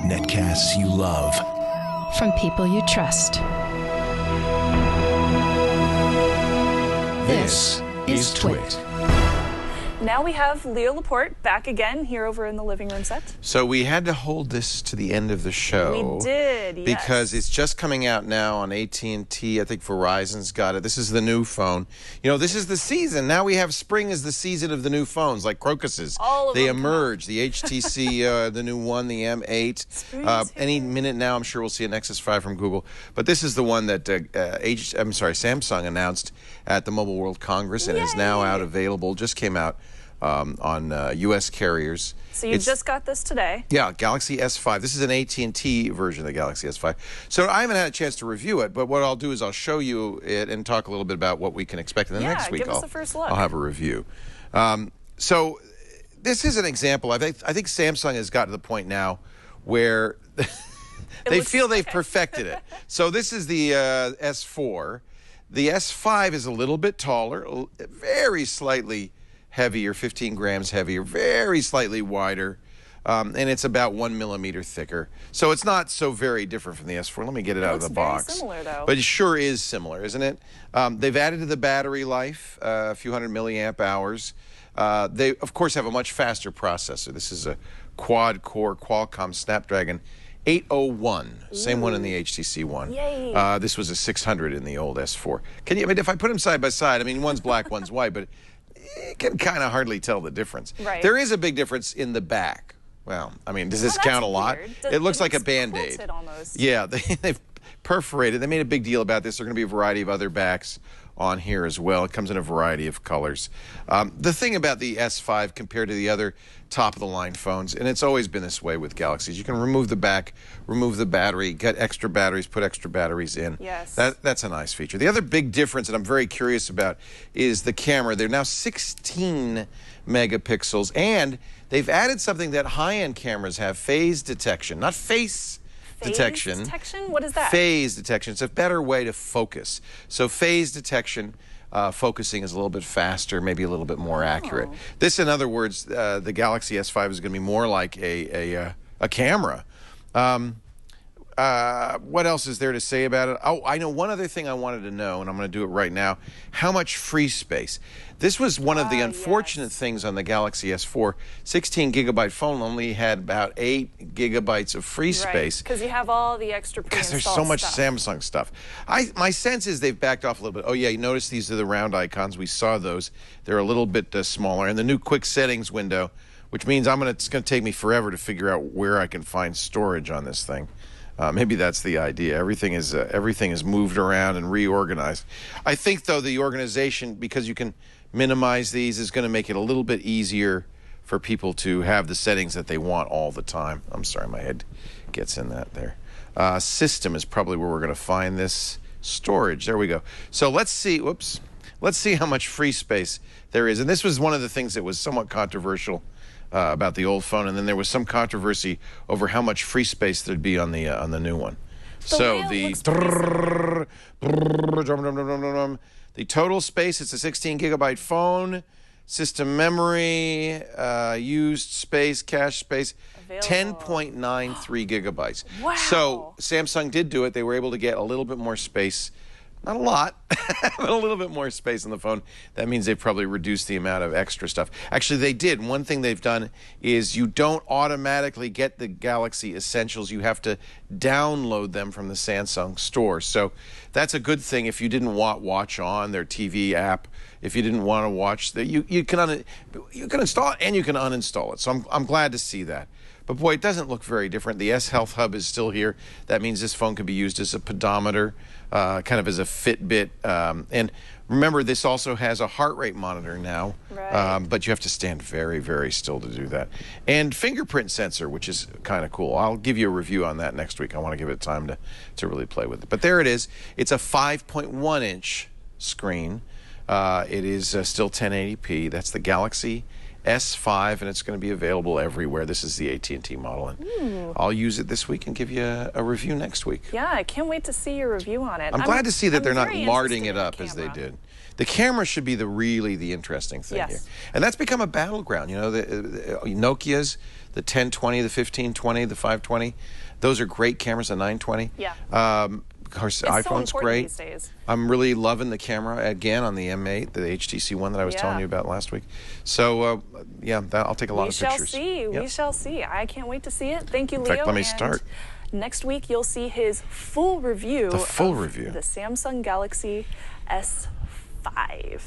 Netcasts you love. From people you trust. This is Twit. Now we have Leo Laporte back again here over in the living room set. So we had to hold this to the end of the show. We did, yes. Because it's just coming out now on AT&T. I think Verizon's got it. This is the new phone. You know, this is the season. Now we have spring is the season of the new phones, like crocuses. All of they them emerge. The HTC, the new one, the M8. Any minute now, I'm sure we'll see a Nexus 5 from Google. But this is the one that Samsung announced at the Mobile World Congress and is now out available. Just came out on U.S. carriers. So you just got this today. Yeah, Galaxy S5. This is an AT&T version of the Galaxy S5. So I haven't had a chance to review it, but what I'll do is I'll show you it and talk a little bit about what we can expect. And then next week give us a first look. I'll have a review. So this is an example. I think Samsung has got to the point now where they feel they've perfected it. So this is the S4. The S5 is a little bit taller, very slightly heavier, 15 grams heavier, very slightly wider, and it's about 1 millimeter thicker. So it's not so very different from the S4. Let me get it out of the box. It's very similar, though. But it sure is similar, isn't it? They've added to the battery life a few hundred milliamp hours. They, of course, have a much faster processor. This is a quad-core Qualcomm Snapdragon 801, same one in the HTC one. Yay. This was a 600 in the old S4. I mean, if I put them side by side, I mean, one's black, one's white, but you can kind of hardly tell the difference. Right. There is a big difference in the back. Well, I mean, does this count a lot? It looks like a Band-Aid. Yeah, they've perforated. They made a big deal about this. There are going to be a variety of other backs on here as well. It comes in a variety of colors. The thing about the S5 compared to the other top-of-the-line phones, and it's always been this way with Galaxies, you can remove the back, remove the battery, get extra batteries, put extra batteries in. Yes. That's a nice feature. The other big difference that I'm very curious about is the camera. They're now 16 megapixels, and they've added something that high-end cameras have, phase detection, not face detection. Phase detection? What is that? Phase detection. It's a better way to focus. So phase detection, focusing is a little bit faster, maybe a little bit more accurate. This, in other words, the Galaxy S5 is going to be more like a camera. What else is there to say about it? Oh, I know one other thing I wanted to know, and I'm going to do it right now. How much free space? This was one of the unfortunate things on the Galaxy S4. 16 gigabyte phone only had about 8 gigabytes of free space. Because you have all the extra pre-installed Because there's so much stuff. Samsung stuff. My sense is they've backed off a little bit. Oh, yeah, you notice these are the round icons. We saw those. They're a little bit smaller. And the new quick settings window, which means it's going to take me forever to figure out where I can find storage on this thing. Maybe that's the idea. Everything is moved around and reorganized. I think, though, the organization, because you can minimize these, is going to make it a little bit easier for people to have the settings that they want all the time. I'm sorry, my head gets in that there. System is probably where we're going to find this. Storage, there we go. So let's see, let's see how much free space there is. And this was one of the things that was somewhat controversial about the old phone, and then there was some controversy over how much free space there'd be on the new one. The total space, it's a 16 gigabyte phone, system memory, used space, cache space, 10.93 gigabytes. Wow. So Samsung did do it. They were able to get a little bit more space. Not a lot, but a little bit more space on the phone. That means they've probably reduced the amount of extra stuff. Actually, they did. One thing they've done is you don't automatically get the Galaxy Essentials. You have to download them from the Samsung store. So that's a good thing if you didn't want Watch On, their TV app. If you didn't want to watch, you can install it and you can uninstall it. So I'm glad to see that. But boy, it doesn't look very different. The S Health Hub is still here. That means this phone can be used as a pedometer, kind of as a Fitbit. And remember, this also has a heart rate monitor now. Right. But you have to stand very, very still to do that. And fingerprint sensor, which is kind of cool. I'll give you a review on that next week. I want to give it time to really play with it. But there it is. It's a 5.1-inch screen. It is still 1080p. That's the Galaxy S5, and it's going to be available everywhere. This is the AT&T model, and I'll use it this week and give you a review next week. Yeah, I can't wait to see your review on it. I'm glad to see that they're not very larding it interested in up the as they camera. did. The camera should be really the interesting thing Yes. here. And that's become a battleground. You know, the Nokia's, the 1020, the 1520, the 520, those are great cameras, the 920. Yeah. Of course, It's so iPhone's important great. these days. I'm really loving the camera again on the M8, the HTC one that I was telling you about last week. So, yeah, I'll take a lot of pictures. We shall see. Yep. We shall see. I can't wait to see it. Thank you, Leo. In fact, let me and start. Next week, you'll see his full review The full of review. the Samsung Galaxy S5.